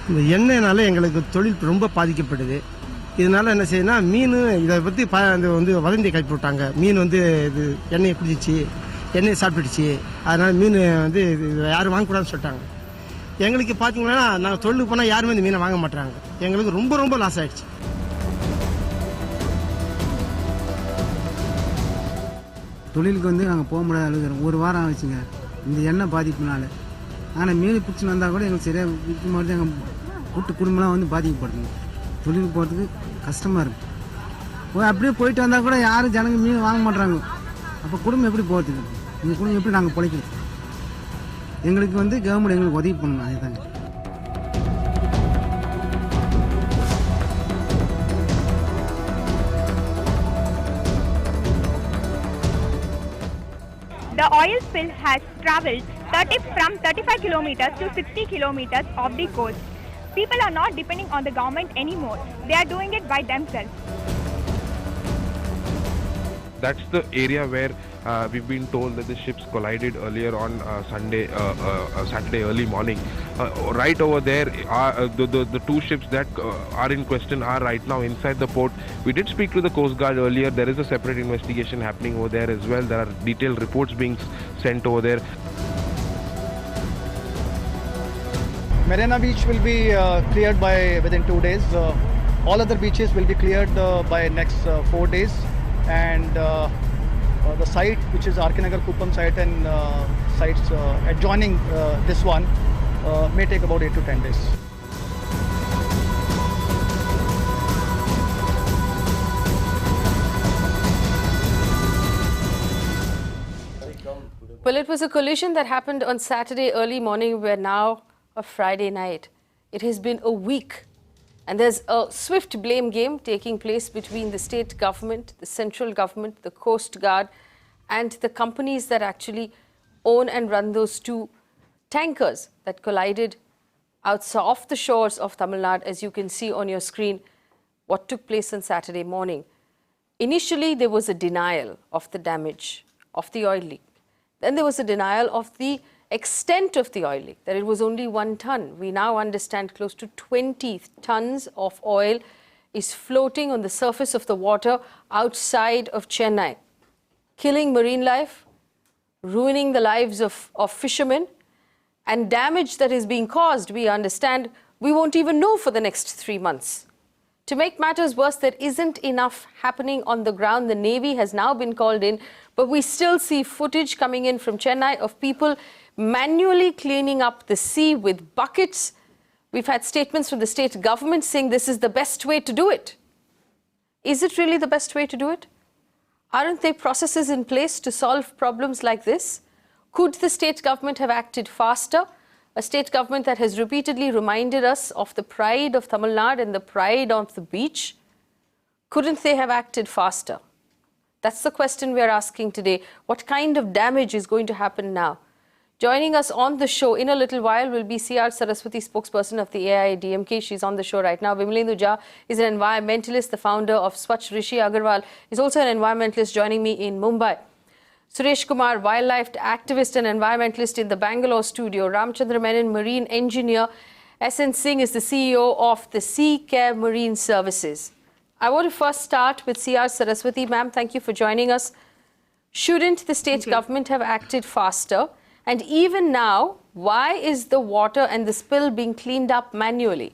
இந்த எண்ணெய்னால எங்களுக்கு தொழில் ரொம்ப பாதிக்கப்படுது. இதனால என்ன செய்யணும்னா மீன் இதை பற்றி வந்து வதந்தி கிளப்பி விட்டாங்க. மீன் வந்து இது எண்ணெயை குடிச்சிச்சு, எண்ணெயை சாப்பிட்டுடுச்சு, அதனால் மீன் வந்து யாரும் வாங்கக்கூடாதுன்னு சொல்லிட்டாங்க. எங்களுக்கு பார்த்தீங்கன்னா நாங்கள் தொழிலுக்கு போனால் யாருமே இந்த மீனை வாங்க மாட்டாங்க. எங்களுக்கு ரொம்ப ரொம்ப லாஸ் ஆகிடுச்சு. தொழிலுக்கு வந்து நாங்கள் போக முடியாத அளவுக்கு ஒரு வாரம் ஆச்சுங்க இந்த எண்ணெய் பாதிப்புனால. ஆனால் மீன் பிடிச்சின்னு வந்தால் கூட எங்களுக்கு சரியாக விற்க மாதிரி எங்கள் கூட்டு குடும்பம்லாம் வந்து பாதிக்கப்படுதுங்க. தொழிலுக்கு போகிறதுக்கு கஷ்டமாக இருக்குது. அப்படியே போயிட்டு வந்தால் கூட யாரும் ஜனங்க மீன் வாங்க மாட்டுறாங்க. அப்போ குடும்பம் எப்படி போகிறதுக்கு? எங்கள் குடும்பம் எப்படி நாங்கள் பிழைக்கிறது? எங்களுக்கு வந்து கவர்மெண்ட் எங்களுக்கு உதவி பண்ணணும். அதுதாங்க. The oil spill has travelled from 35 kilometers to 60 kilometers of the coast. People are not depending on the government anymore. They are doing it by themselves. That's the area where we've been told that the ships collided earlier on Saturday early morning. Right over there, the two ships that are in question are right now inside the port. We did speak to the Coast Guard earlier. There is a separate investigation happening over there as well. There are detailed reports being sent over there. Marina Beach will be cleared within 2 days. All other beaches will be cleared by next 4 days. And the site, which is Arkinagar Kuppam site, and sites adjoining this one may take about 8 to 10 days. Well, it was a collision that happened on Saturday early morning. We're now a Friday night. It has been a week. And there's a swift blame game taking place between the state government, the central government, the Coast Guard, and the companies that actually own and run those two tankers that collided off the shores of Tamil Nadu, as you can see on your screen, what took place on Saturday morning. Initially, there was a denial of the damage of the oil leak. Then there was a denial of the extent of the oil leak, that it was only 1 ton. We now understand close to 20 tons of oil is floating on the surface of the water outside of Chennai, killing marine life, ruining the lives of fishermen, and damage that is being caused, we understand, we won't even know for the next 3 months. To make matters worse, there isn't enough happening on the ground. The Navy has now been called in, but we still see footage coming in from Chennai of people manually cleaning up the sea with buckets. We've had statements from the state government saying this is the best way to do it. Is it really the best way to do it? Aren't there processes in place to solve problems like this? Could the state government have acted faster? A state government that has repeatedly reminded us of the pride of Tamil Nadu and the pride of the beach. Couldn't they have acted faster? That's the question we are asking today. What kind of damage is going to happen now? Joining us on the show in a little while will be C R Saraswathi, spokesperson of the AIADMK. She's on the show right now. Vimlendu Jha is an environmentalist, the founder of Swecha. Rishi Agarwal is also an environmentalist, joining me in Mumbai. Suresh Kumar, wildlife activist and environmentalist in the Bengaluru studio. Ramachandra Menon, marine engineer. Singh is the CEO of the Sea Care Marine Services. I want to first start with C R Saraswathi. Ma'am, thank you for joining us. Shouldn't the state government have acted faster? And even now, why is the water and the spill being cleaned up manually?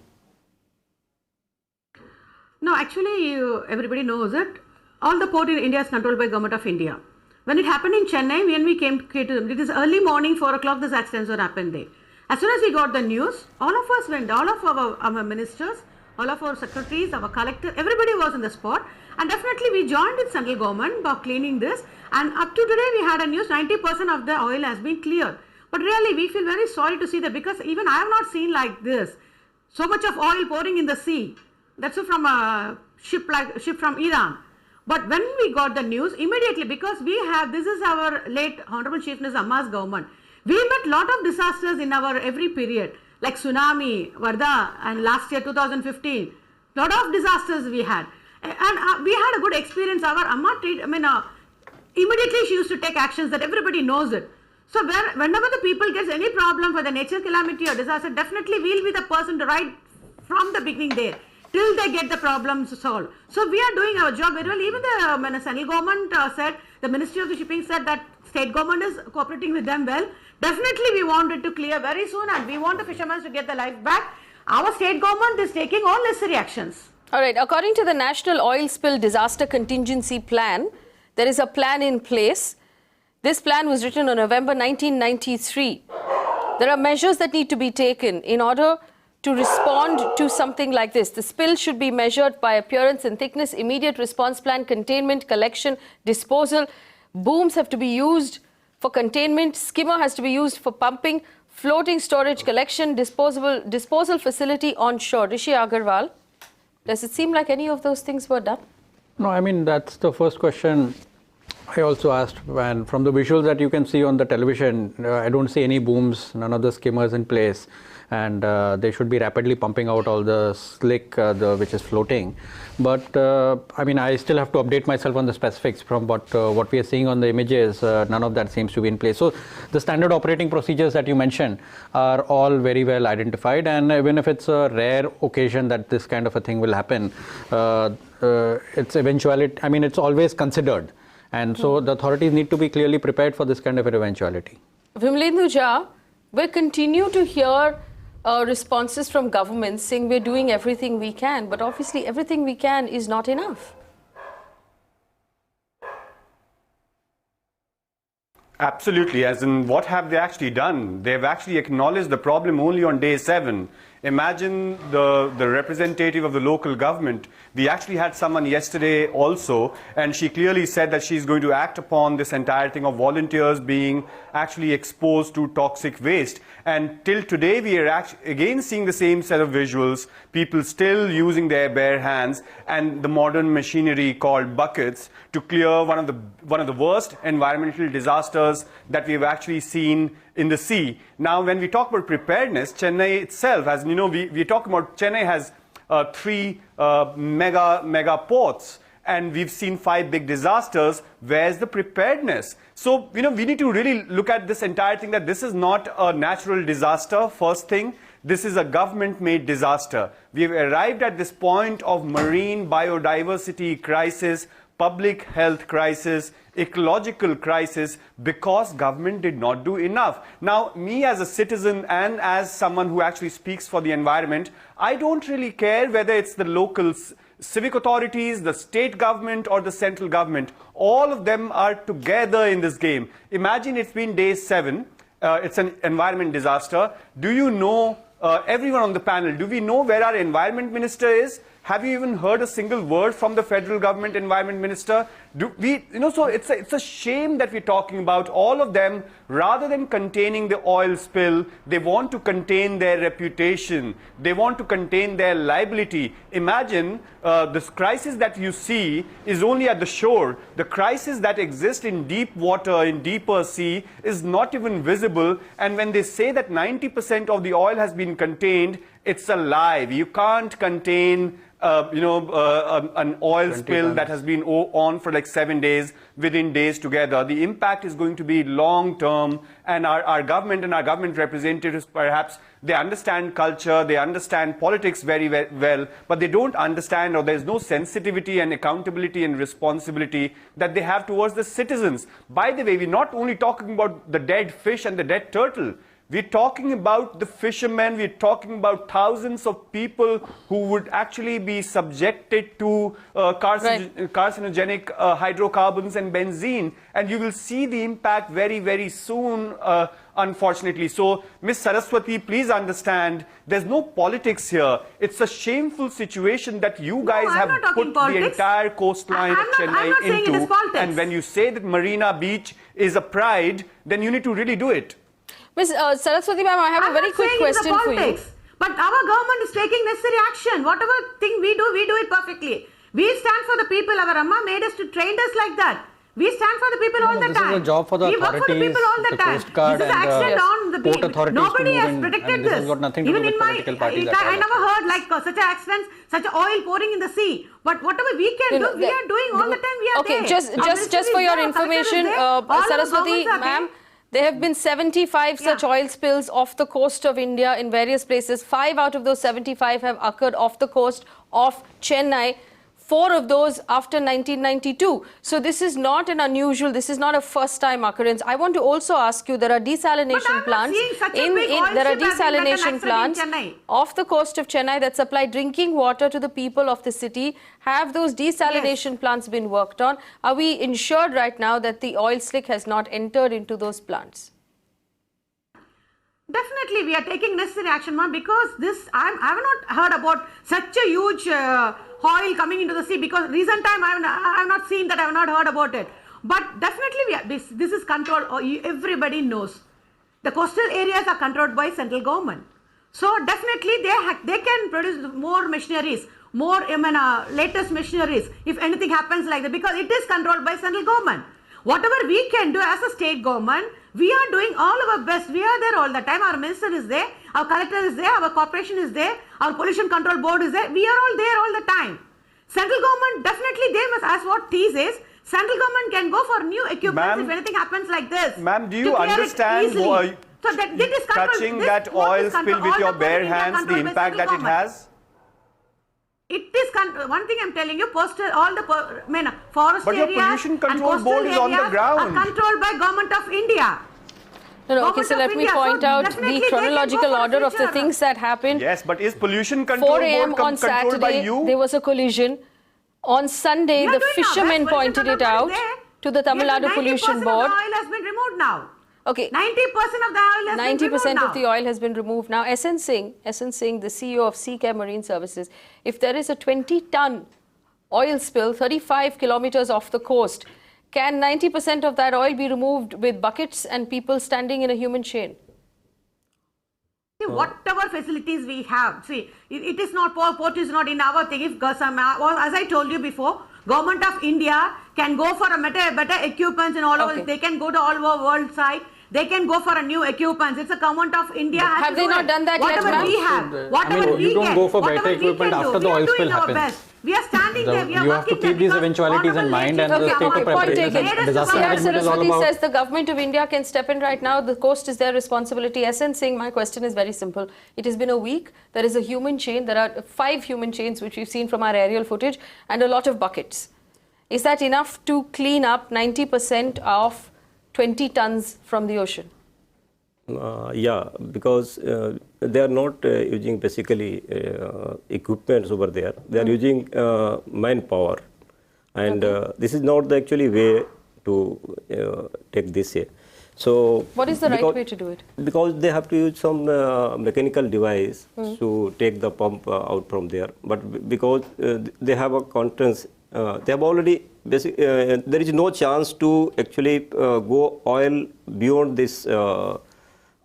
No, actually, everybody knows it. All the port in India is controlled by Government of India. When it happened in Chennai, when we came to them, it is early morning, 4 o'clock, this accidents were happened there. As soon as we got the news, all of us went, all of our ministers, all of our secretaries, our collectors, everybody was in the spot. And definitely we joined with central government for cleaning this. And up to today, we had a news, 90% of the oil has been cleared. But really, we feel very sorry to see that, because even I have not seen like this, so much of oil pouring in the sea. That's from a ship from Iran. But when we got the news, immediately, because this is our late Honorable Chief Minister Amma's government, we met lot of disasters in our every period, like tsunami, Varda, and last year 2015, lot of disasters we had. And we had a good experience. Our Amma, immediately she used to take actions that everybody knows it. So whenever the people gets any problem for the nature calamity or disaster, definitely we'll be the person to ride from the beginning there till they get the problems solved. So we are doing our job very well. Even the central government said, the Ministry of the Shipping said that state government is cooperating with them well. Definitely we want it to clear very soon, and we want the fishermen to get their life back. Our state government is taking all necessary actions. All right, according to the National Oil Spill Disaster Contingency Plan, there is a plan in place. This plan was written in November 1993. There are measures that need to be taken in order to respond to something like this. The spill should be measured by appearance and thickness, immediate response plan, containment, collection, disposal. Booms have to be used for containment, skimmer has to be used for pumping, floating storage, collection, disposal facility on shore. Rishi Agarwal, does it seem like any of those things were done? No, I mean, that's the first question I also asked. And from the visuals that you can see on the television, I don't see any booms, none of the skimmers in place. And they should be rapidly pumping out all the slick which is floating. But I mean, I still have to update myself on the specifics. From what we are seeing on the images, none of that seems to be in place. So the standard operating procedures that you mentioned are all very well identified. And even if it's a rare occasion that this kind of a thing will happen, it's eventuality. I mean, it's always considered. And so the authorities need to be clearly prepared for this kind of an eventuality. Vimlendu Jha, we continue to hear responses from governments saying we're doing everything we can, but obviously everything we can is not enough. Absolutely, as in what have they actually done? They've actually acknowledged the problem only on day 7. Imagine the representative of the local government. We actually had someone yesterday also, and she clearly said that she's going to act upon this entire thing of volunteers being actually exposed to toxic waste. And till today, we are again seeing the same set of visuals, people still using their bare hands and the modern machinery called buckets to clear one of the worst environmental disasters that we've actually seen in the sea. Now, when we talk about preparedness, Chennai itself, as you know, we talk about Chennai has 3 mega ports, and we've seen 5 big disasters. Where's the preparedness? So, we need to really look at this entire thing, that this is not a natural disaster, first thing. This is a government-made disaster. We've arrived at this point of marine biodiversity crisis, public health crisis, ecological crisis, because government did not do enough. Now, me as a citizen and as someone who actually speaks for the environment, I don't really care whether it's the local civic authorities, the state government or the central government. All of them are together in this game. Imagine it's been day 7. It's an environment disaster. Do you know, everyone on the panel, do we know where our environment minister is? Have you even heard a single word from the federal government environment minister? So it's a shame that we're talking about all of them. Rather than containing the oil spill, they want to contain their reputation. They want to contain their liability. Imagine this crisis that you see is only at the shore. The crisis that exists in deep water, in deeper sea, is not even visible. And when they say that 90% of the oil has been contained, it's a lie. You can't contain an oil spill that has been on for like 7 days within days together. The impact is going to be long term, and our government and our government representatives, perhaps they understand culture, they understand politics very well, but they don't understand, or there's no sensitivity and accountability and responsibility that they have towards the citizens. By the way, we're not only talking about the dead fish and the dead turtle. We're talking about the fishermen, we're talking about thousands of people who would actually be subjected to carcinogenic hydrocarbons and benzene. And you will see the impact very, very soon, unfortunately. So, Ms. Saraswati, please understand, there's no politics here. It's a shameful situation that you guys have put the entire coastline of Chennai into. And when you say that Marina Beach is a pride, then you need to really do it. Ms. Saraswati ma'am, I have a very quick question for you. But our government is taking necessary action. Whatever thing we do it perfectly. We stand for the people. Our Amma made us to train us like that. We stand for the people all the time. This is a job for the authorities, work for the people all the time. Coast Guard, this is accident on the port authorities. Nobody has predicted this. This has got nothing to do with political parties. I never heard like such accidents, such oil pouring in the sea. But whatever we can do, we are doing all the time. We are there. Okay, just for your information, Saraswati ma'am, There have been 75 such oil spills off the coast of India in various places. 5 out of those 75 have occurred off the coast of Chennai. 4 of those after 1992. So this is not an unusual, this is not a first time occurrence. I want to also ask you, there are desalination plants off the coast of Chennai that supply drinking water to the people of the city. Have those desalination plants been worked on? Are we ensured right now that the oil slick has not entered into those plants? Definitely, we are taking necessary action, ma'am, because this, I have not heard about such a huge oil coming into the sea, because recent time I have not seen that, I have not heard about it. But definitely, this is controlled, everybody knows. The coastal areas are controlled by central government. So definitely, they can produce more machineries, more latest machineries, if anything happens like that, because it is controlled by central government. Whatever we can do as a state government, we are doing all our best. We are there all the time. Our minister is there, our collector is there, our corporation is there, our pollution control board is there. We are all there all the time. Central government, definitely they must, as what T says, central government can go for new equipment if anything happens like this. Ma'am, do you understand why touching that oil spill with your bare hands, the impact that it has? It is, one thing I am telling you, forest but areas your pollution control and board is on the ground. Are controlled by Government of India. No, okay, so let me point out the chronological order of the things that happened. Yes, but is pollution control 4 a.m. board on controlled by Saturday, you? there was a collision. On Sunday, the fishermen pointed it out to the Tamil Nadu Pollution Board. 90% of the oil has been removed now. Okay. 90% of the oil has been removed 90% now. of the oil has been removed. Now, SN Singh, the CEO of CK Marine Services, if there is a 20-ton oil spill 35 kilometers off the coast, can 90% of that oil be removed with buckets and people standing in a human chain? See, whatever facilities we have, see, it is not, port is not in our thing. If as I told you before, Government of India can go for a better equipment and all over. They can go to all over world side. They can go for a new equipment. It's a Government of India. Have they not done that yet, whatever we have, whatever we you don't can, go for better equipment after the oil spill happens. We are standing there. We are you have to keep these eventualities in mind, and the state of preparation. Disaster C R management is all Saraswathi about. says the Government of India can step in right now. The coast is their responsibility. SN Singh, my question is very simple. It has been a week. There is a human chain. There are 5 human chains which we've seen from our aerial footage, and a lot of buckets. Is that enough to clean up 90% of 20 tons from the ocean? Yeah, because they are not using basically equipments over there. They are using manpower, and this is not the actually way to take this here. So what is the right way to do it? Because they have to use some mechanical device to take the pump out from there. But because they have a contents, they have already there is no chance to actually go oil beyond this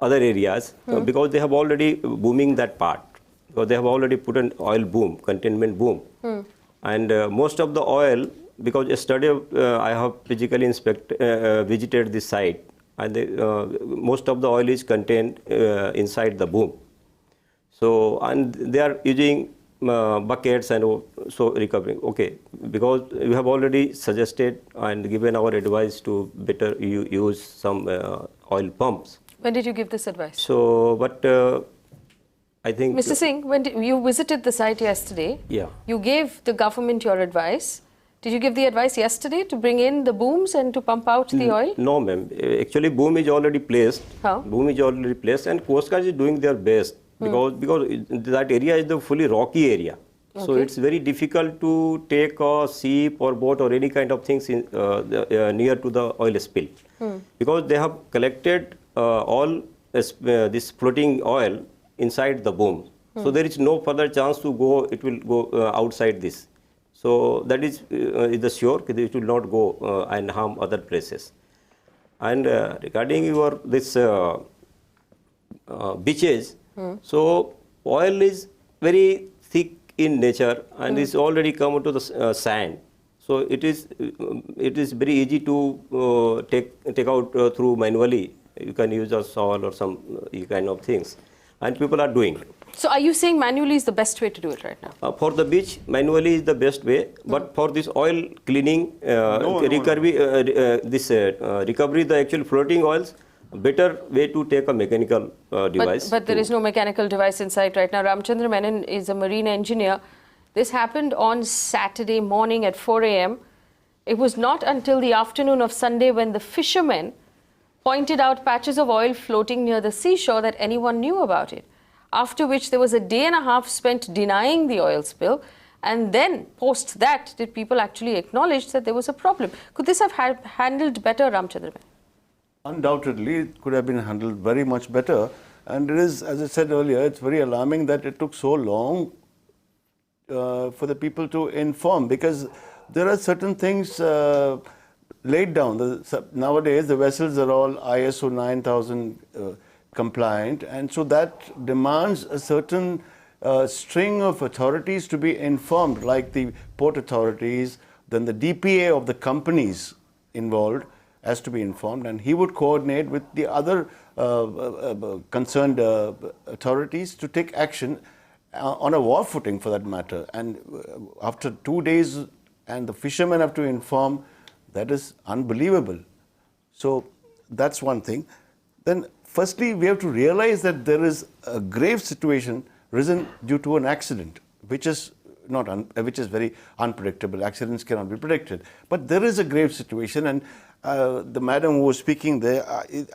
other areas because they have already booming that part. Because they have already put an oil boom, containment boom, and most of the oil. Because yesterday I have physically visited this site, and most of the oil is contained inside the boom. So, and they are using buckets and so recovering. Okay, because we have already suggested and given our advice to better use some oil pumps. When did you give this advice? So, but I think... Mr. Singh, when you visited the site yesterday, you gave the government your advice. Did you give the advice yesterday to bring in the booms and to pump out the oil? No, ma'am. Actually, boom is already placed. How? Boom is already placed, and Coast Guard is doing their best because that area is the fully rocky area. Okay. So it's very difficult to take a ship or boat or any kind of things in, near to the oil spill because they have collected all this floating oil inside the boom. So there is no further chance to go. It will go outside this. So that is the sure that it will not go and harm other places. And regarding your this beaches, so oil is very thick in nature and is already come into the sand. So it is very easy to take out through manually. You can use a saw or some kind of things, and people are doing. So are you saying manually is the best way to do it right now? For the beach, manually is the best way. But for this oil cleaning, recovery, the actual floating oils, better way to take a mechanical device. But there is no mechanical device inside right now. Ramachandra Menon is a marine engineer. This happened on Saturday morning at 4 a.m. It was not until the afternoon of Sunday when the fishermen pointed out patches of oil floating near the seashore that anyone knew about it. After which there was a day and a half spent denying the oil spill. And then, post that, did people actually acknowledge that there was a problem? Could this have handled better, Ramachandra Menon? Undoubtedly, it could have been handled very much better. And it is, as I said earlier, it's very alarming that it took so long for the people to inform, because there are certain things laid down. Nowadays, the vessels are all ISO 9000 compliant, and so that demands a certain string of authorities to be informed, like the port authorities, then the DPA of the companies involved has to be informed, and he would coordinate with the other concerned authorities to take action on a war footing, for that matter. And after 2 days, and the fishermen have to inform, that is unbelievable. So that's one thing. Then firstly, we have to realize that there is a grave situation risen due to an accident, which is very unpredictable. Accidents cannot be predicted. But there is a grave situation, and the madam who was speaking there,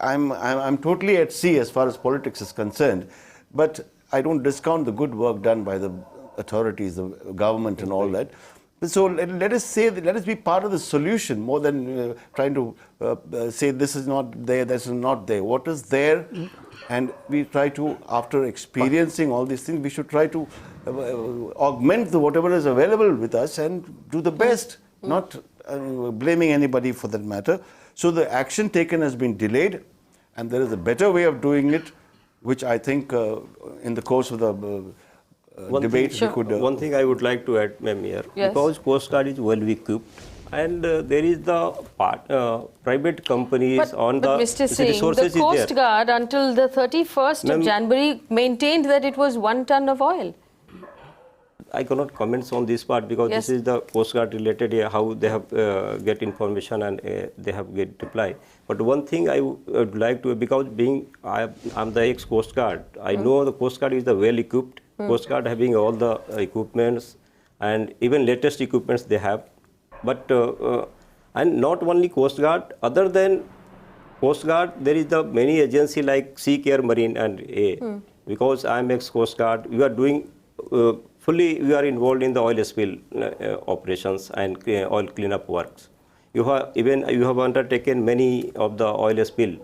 I'm totally at sea as far as politics is concerned. But I don't discount the good work done by the authorities, the government and all that. So let us be part of the solution more than trying to say this is not there, this is not there. What is there? And we try to, after experiencing all these things, we should try to augment whatever is available with us and do the best, not blaming anybody for that matter. So the action taken has been delayed, and there is a better way of doing it, which I think in the course of the debate we could... One thing I would like to add, ma'am, here, because Coast Guard is well equipped, and there is the private companies on the Mr. Singh, resources. The Coast Guard until the 31st of January maintained that it was 1 ton of oil. I cannot comment on this part because this is the Coast Guard related, how they have get information and they have get reply. But one thing I would like to, because I'm the ex-Coast Guard, I know the Coast Guard is the well equipped. Coast Guard having all the equipments and even latest equipments they have. But and not only Coast Guard, other than Coast Guard, there is the many agency like Sea Marine and because I'm ex-Coast Guard, we are doing fully, we are involved in the oil spill operations and oil cleanup works. You have undertaken many of the oil spill.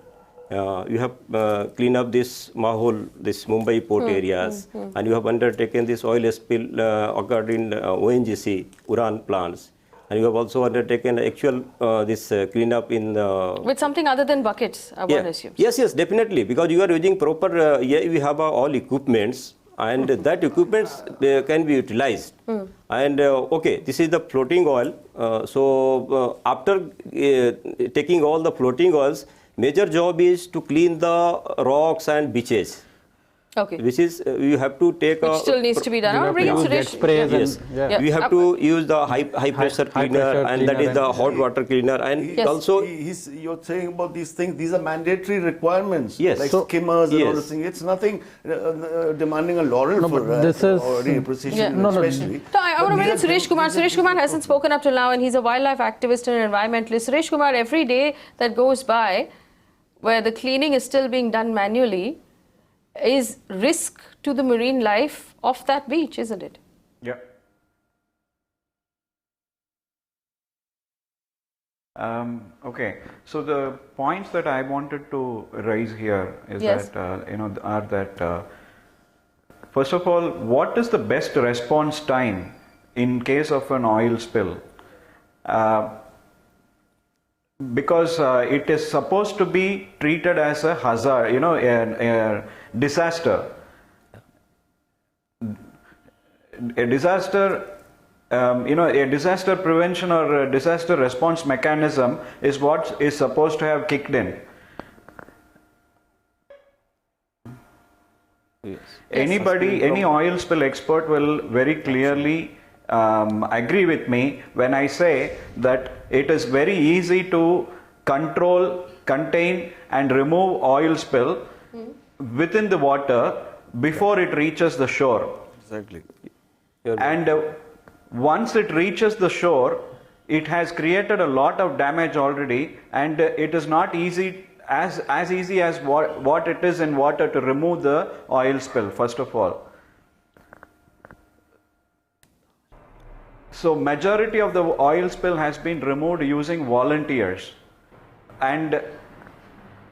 You have cleaned up this Mahol, this Mumbai port areas, and you have undertaken this oil spill occurred in ONGC, Uran plants. And you have also undertaken actual this cleanup in with something other than buckets, I would assume. Yes, definitely, because you are using proper, we have all equipments, and that equipments can be utilized. And okay, this is the floating oil. So after taking all the floating oils, major job is to clean the rocks and beaches. Okay. Which is you have to take which still needs to be done. I'll bring in Suresh. Yes. We have to use the high pressure cleaner, and that is the hot water cleaner, and also you're saying about these things. These are mandatory requirements. Yes. Like skimmers and all those things. It's nothing demanding a laurel for this is or precision, especially. So I want to bring in Suresh Kumar. Suresh Kumar hasn't spoken up till now, and he's a wildlife activist and an environmentalist. Suresh Kumar, every day that goes by, where the cleaning is still being done manually, is risk to the marine life of that beach, isn't it? Yeah. Okay. So the points that I wanted to raise here is that are that first of all, what is the best response time in case of an oil spill? Because it is supposed to be treated as a hazard, a disaster. A disaster, a disaster prevention or a disaster response mechanism is what is supposed to have kicked in. Yes. Any oil spill expert will very clearly agree with me when I say that it is very easy to control contain and remove oil spill within the water before it reaches the shore. Exactly. And once it reaches the shore, it has created a lot of damage already, and it is not easy as easy as what it is in water to remove the oil spill, first of all. So majority of the oil spill has been removed using volunteers, and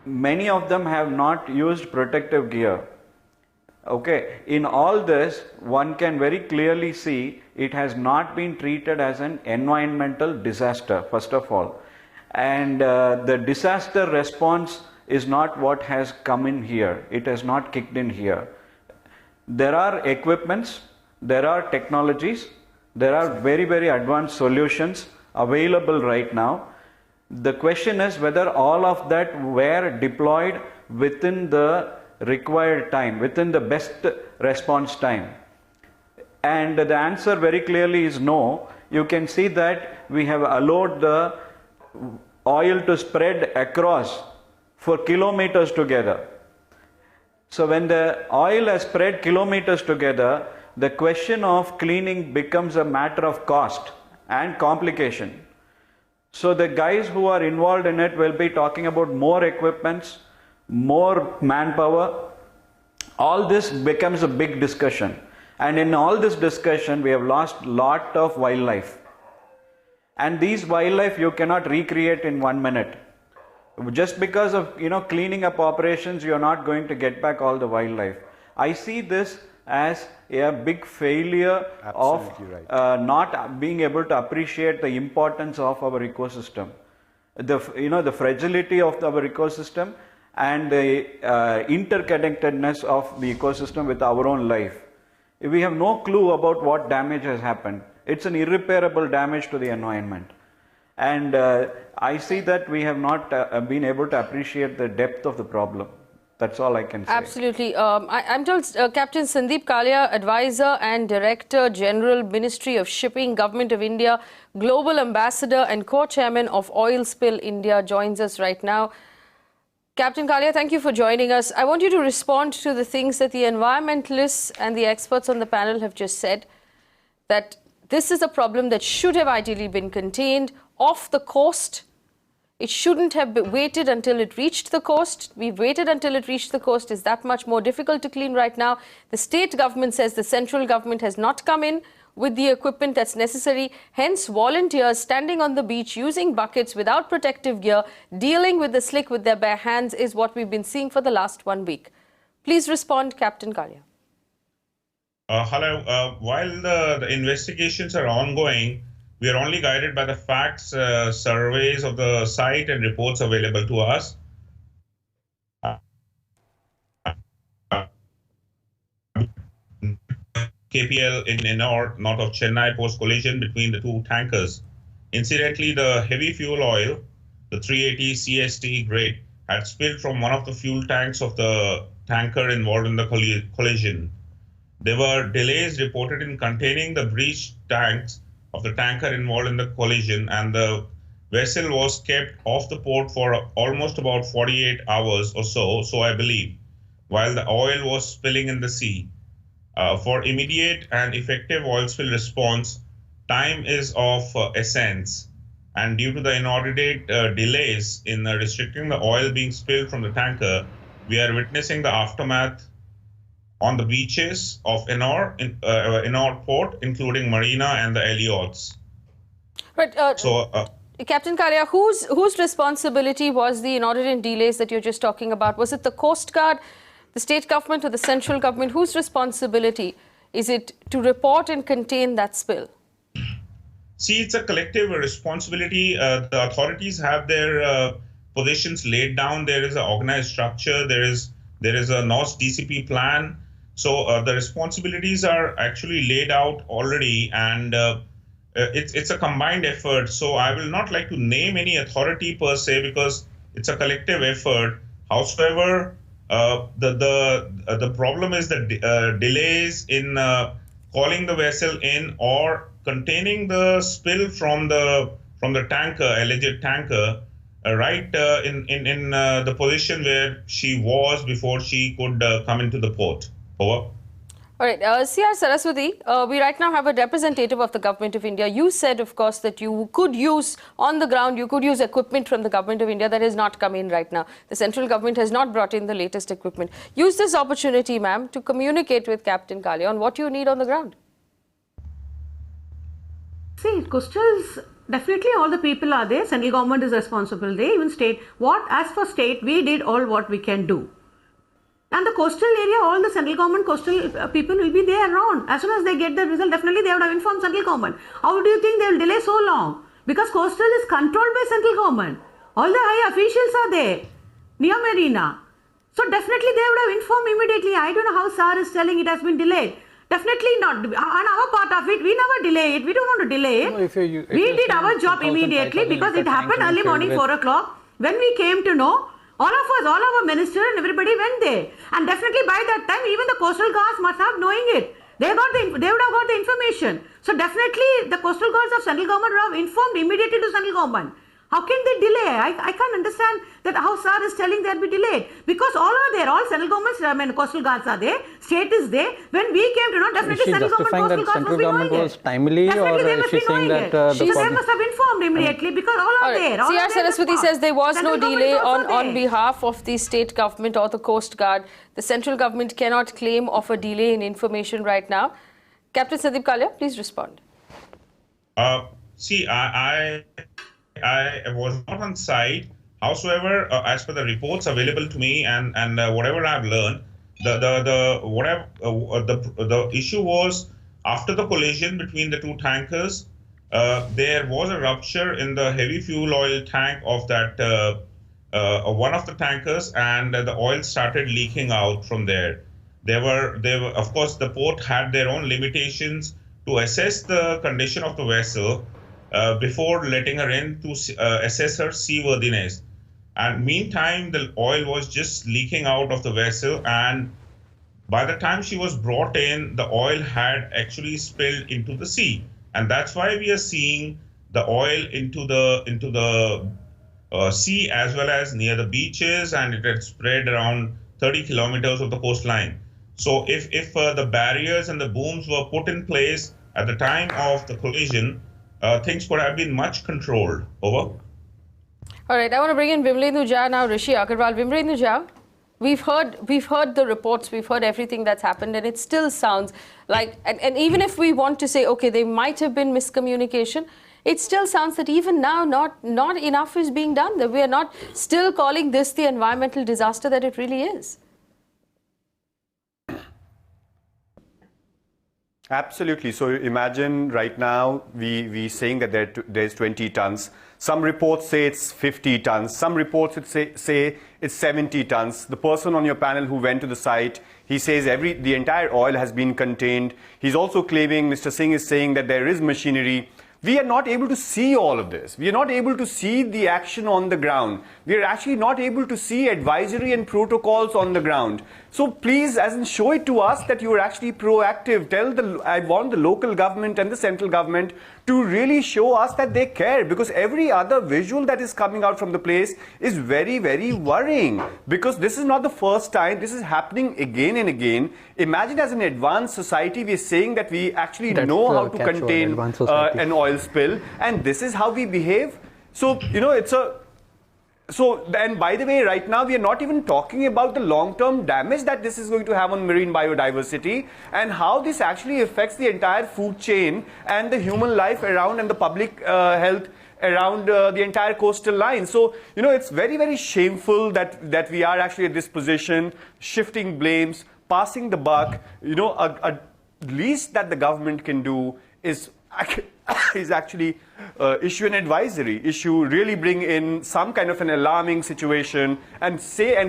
many of them have not used protective gear. Okay, in all this, one can very clearly see it has not been treated as an environmental disaster, first of all. And the disaster response is not what has come in here. It has not kicked in here. There are equipments, there are technologies, there are very, very advanced solutions available right now. The question is whether all of that were deployed within the required time, within the best response time. And the answer very clearly is no. You can see that we have allowed the oil to spread across for kilometers together. So when the oil has spread kilometers together, the question of cleaning becomes a matter of cost and complication. So the guys who are involved in it will be talking about more equipments, more manpower. All this becomes a big discussion, and in all this discussion we have lost lot of wildlife, and these wildlife you cannot recreate in 1 minute. Just because of cleaning up operations, you are not going to get back all the wildlife. I see this as a big failure of not being able to appreciate the importance of our ecosystem, the fragility of our ecosystem, and the interconnectedness of the ecosystem with our own life. We have no clue about what damage has happened. It's an irreparable damage to the environment. And I see that we have not been able to appreciate the depth of the problem. That's all I can say. Absolutely. I'm told Captain Sandeep Kalia, Advisor and Director General, Ministry of Shipping, Government of India, Global Ambassador and Co-Chairman of Oil Spill India, joins us right now. Captain Kalia, thank you for joining us. I want you to respond to the things that the environmentalists and the experts on the panel have just said, that this is a problem that should have ideally been contained off the coast. It shouldn't have waited until it reached the coast. We've waited until it reached the coast. It's that much more difficult to clean right now. The state government says the central government has not come in with the equipment that's necessary. Hence, volunteers standing on the beach using buckets without protective gear, dealing with the slick with their bare hands is what we've been seeing for the last 1 week. Please respond, Captain Kalia. Hello. While the investigations are ongoing, we are only guided by the facts, surveys of the site and reports available to us. KPL in Ennore, north of Chennai, post-collision between the two tankers. Incidentally, the heavy fuel oil, the 380 CST grade, had spilled from one of the fuel tanks of the tanker involved in the collision. There were delays reported in containing the breached tanks of the tanker involved in the collision, and the vessel was kept off the port for almost about 48 hours or so I believe, while the oil was spilling in the sea. For immediate and effective oil spill response, time is of essence, and due to the inordinate delays in restricting the oil being spilled from the tanker, we are witnessing the aftermath on the beaches of Ennore port, including Marina and the Elliots. Right. Captain Kalia, whose responsibility was the inordinate delays that you're just talking about? Was it the Coast Guard, the state government, or the central government? Whose responsibility is it to report and contain that spill? See, it's a collective responsibility. The authorities have their positions laid down. There is an organized structure. There is a North DCP plan. So the responsibilities are actually laid out already, and it's a combined effort. So I will not like to name any authority per se because it's a collective effort. However, the problem is the delays in calling the vessel in or containing the spill from the tanker, alleged tanker. right in the position where she was before she could come into the port. Over. All right, C R Saraswathi, we right now have a representative of the Government of India. You said, of course, that you could use on the ground, you could use equipment from the Government of India that has not come in right now. The central government has not brought in the latest equipment. Use this opportunity, ma'am, to communicate with Captain Kalia on what you need on the ground. See, coastals, definitely all the people are there. Central government is responsible there, even state. As for state, we did all what we can do. And the coastal area, all the central government coastal people will be there around. As soon as they get the result, definitely they would have informed central government. How do you think they will delay so long? Because coastal is controlled by central government. All the high officials are there, near Marina. So definitely they would have informed immediately. I don't know how SAR is telling it has been delayed. Definitely not. On our part of it, we never delay it. We don't want to delay it. No, we did our job immediately because it happened early morning 4 o'clock. When we came to know, all of us, all our minister and everybody went there. And definitely by that time, even the coastal guards must have knowing it. They would have got the information. So definitely the coastal guards of central government would have informed immediately to central government. How can they delay? I can't understand that how SAR is telling they'll be delayed. Because all are there, all central governments, coastal guards are there, state is there. When we came to know, definitely central government, coastal guards was timely, or is she saying that they must have informed immediately because all are there. C R Saraswathi says there was no delay on behalf of the state government or the Coast Guard. The central government cannot claim of a delay in information right now. Captain Sandeep Kalia, please respond. See, I was not on site. However, as per the reports available to me and whatever I've learned, the issue was after the collision between the two tankers, there was a rupture in the heavy fuel oil tank of that one of the tankers, and the oil started leaking out from there. There were of course the port had their own limitations to assess the condition of the vessel before letting her in to assess her seaworthiness. And meantime, the oil was just leaking out of the vessel, and by the time she was brought in, the oil had actually spilled into the sea, and that's why we are seeing the oil into the sea as well as near the beaches, and it had spread around 30 kilometers of the coastline. So if the barriers and the booms were put in place at the time of the collision, things could have been much controlled. Over. All right, I want to bring in Vimlendu Jha now, Rishi Agarwal. Vimlendu Jha, we've heard the reports, we've heard everything that's happened, and it still sounds like, and even if we want to say, okay, there might have been miscommunication, it still sounds that even now not enough is being done, that we are not still calling this the environmental disaster that it really is. Absolutely. So imagine right now we saying that there's 20 tons. Some reports say it's 50 tons. Some reports say it's 70 tons. The person on your panel who went to the site, he says the entire oil has been contained. He's also claiming, Mr. Singh is saying that there is machinery. We are not able to see all of this. We are not able to see the action on the ground. We are actually not able to see advisory and protocols on the ground. So please, show it to us that you are actually proactive. I want the local government and the central government to really show us that they care, because every other visual that is coming out from the place is very, very worrying, because this is not the first time. This is happening again and again. Imagine as an advanced society, we are saying that we actually know how to contain an oil spill, and this is how we behave. So, and by the way, right now we are not even talking about the long-term damage that this is going to have on marine biodiversity and how this actually affects the entire food chain and the human life around and the public health around the entire coastal line. So, it's very, very shameful that we are actually at this position, shifting blames, passing the buck. At least that the government can do is actually issue an advisory, really bring in some kind of an alarming situation and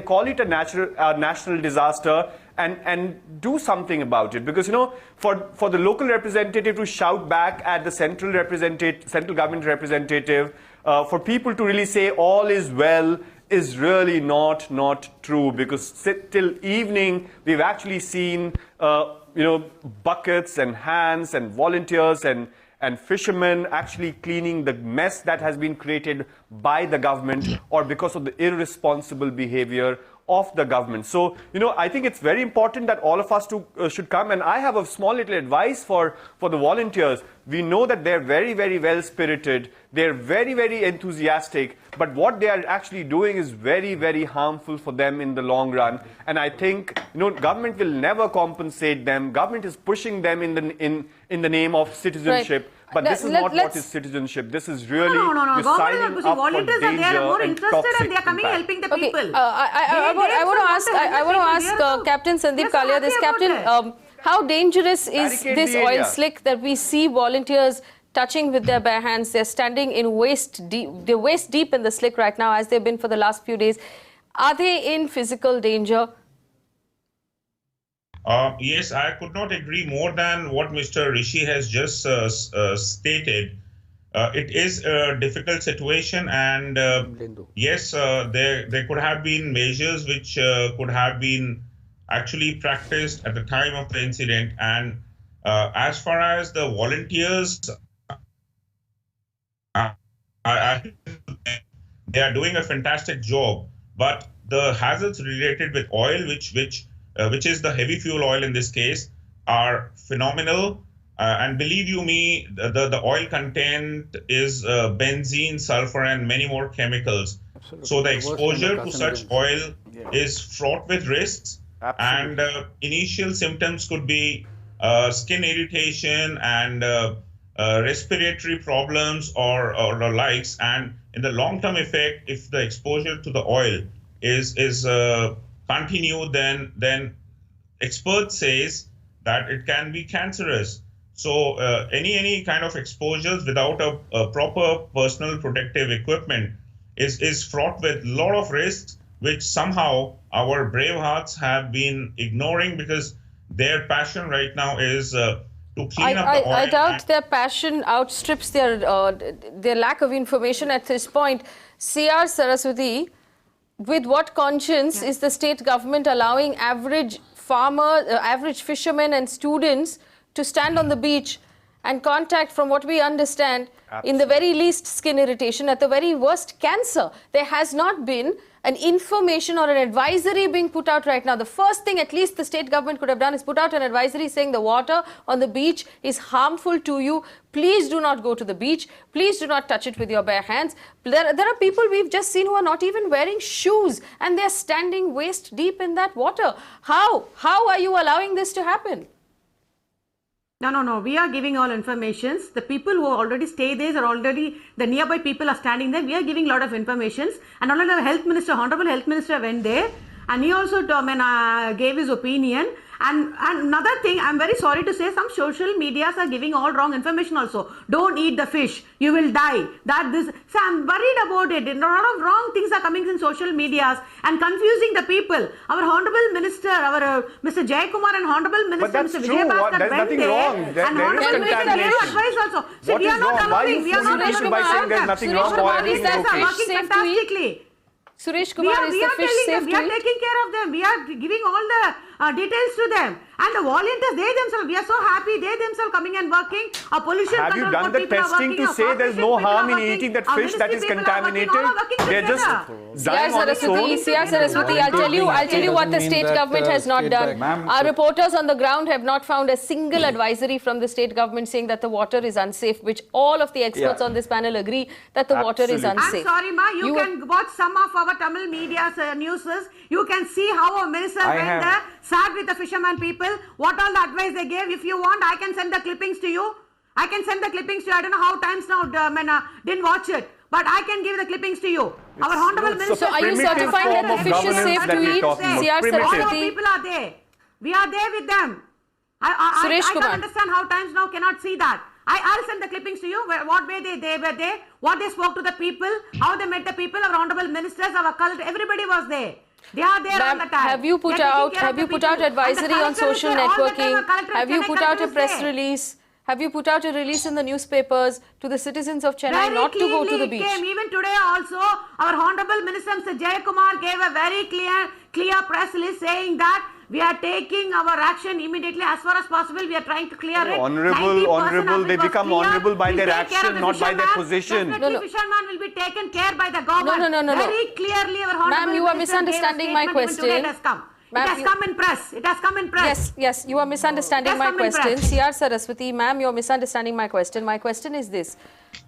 call it a national disaster and do something about it. Because, for the local representative to shout back at the central government representative, for people to really say all is well is really not true, because till evening we've actually seen buckets and hands and volunteers and and fishermen actually cleaning the mess that has been created by the government or because of the irresponsible behavior of the government. So, I think it's very important that all of us should come, and I have a small little advice for the volunteers. We know that they're very, very well-spirited, they're very, very enthusiastic, but what they are actually doing is very, very harmful for them in the long run. And I think, government will never compensate them. Government is pushing them in the name of citizenship. Right. But this is not what is citizenship. This is really No. you're signing up Volunteers for are there, more danger and interested, and they are toxic coming impact. helping the Okay, people. I want to ask Captain Sandeep Kalia this. Captain, how dangerous is Barricade this the oil area. slick that we see volunteers touching with their bare hands? They're standing in waist deep. They're waist deep in the slick right now, as they've been for the last few days. Are they in physical danger? Yes, I could not agree more than what Mr. Rishi has just stated. It is a difficult situation, and yes, there could have been measures which could have been actually practiced at the time of the incident. And as far as the volunteers, they are doing a fantastic job, but the hazards related with oil, which is the heavy fuel oil in this case, are phenomenal. And believe you me, the oil content is benzene, sulfur, and many more chemicals. Absolutely. So the exposure to such oil is fraught with risks. Absolutely. And initial symptoms could be skin irritation and respiratory problems or the likes. And in the long-term effect, if the exposure to the oil is continued, then experts says that it can be cancerous. So any kind of exposures without a proper personal protective equipment is fraught with a lot of risks, which somehow our brave hearts have been ignoring, because their passion right now is to clean up the oil. I doubt their passion outstrips their lack of information at this point. C R Saraswathi, with what conscience is the state government allowing average farmers, average fishermen and students to stand on the beach and contact, from what we understand, in the very least skin irritation, at the very worst cancer? There has not been an information or an advisory being put out right now. The first thing at least the state government could have done is put out an advisory saying the water on the beach is harmful to you. Please do not go to the beach. Please do not touch it with your bare hands. There are people we've just seen who are not even wearing shoes, and they're standing waist deep in that water. How are you allowing this to happen? No. We are giving all informations. The people who already stay there are already, the nearby people are standing there. We are giving a lot of informations. And already the health minister, honorable health minister went there. And he also gave his opinion. And another thing, I'm very sorry to say, some social medias are giving all wrong information also. Don't eat the fish, you will die. So I'm worried about it. A lot of wrong things are coming in social medias and confusing the people. Our honorable minister, our Mr. Jaikumar and honorable minister, Mr. Vijay There's nothing wrong. There is contamination. Advice also. So What we is are not wrong? Why allowing. are We you are not fooling people by saying there's nothing wrong or everything is okay? working fantastically. Suresh Kumar, is the fish safe to We are eat? taking care of them. We are giving all the details to them. And the volunteers, they themselves, we are so happy, they themselves coming and working. Our pollution Have you control done board the people are testing working, to our say there's corporation no people harm are in working, eating that our fish that is ministry people are working, contaminated? all are working They're just together. dying on its own. C R Saraswathi, I'll tell you what the state government has not done. Our reporters on the ground have not found a single advisory from the state government saying that the water is unsafe, which all of the experts on this panel agree that the water is unsafe. I'm sorry, ma. You can watch some of our Tamil media's newses. You can see how our minister went there, sat with the fishermen people, what all the advice they gave. If you want, I can send the clippings to you. I don't know how times now didn't watch it. But I can give the clippings to you. Our honorable minister. So are you certifying that the fish is safe to eat? C R All our Saraswathi. people are there. We are there with them. Suresh I Kumar. can understand how times now cannot see that. I'll send the clippings to you. What way they were there, what they spoke to the people, how they met the people, our honorable ministers, our cult, everybody was there. They are there all the time. Have you put out advisory on social networking? Have you put out a press release? Have you put out a release in the newspapers to the citizens of Chennai not to go to the beach? Even today also, our honorable minister Mr. Jaikumar gave a very clear press release saying that We are taking our action immediately as far as possible. We are trying to clear it. Honorable, they become honorable by their action, not by their position. Definitely, fisherman will be taken care by the government. No. Very clearly, our honorable Ma'am, you are minister gave a misunderstanding my statement even today question. it has come. It has come in press. It has come in press. Yes, you are misunderstanding my question. C R Saraswathi, ma'am, you are misunderstanding my question. My question is this.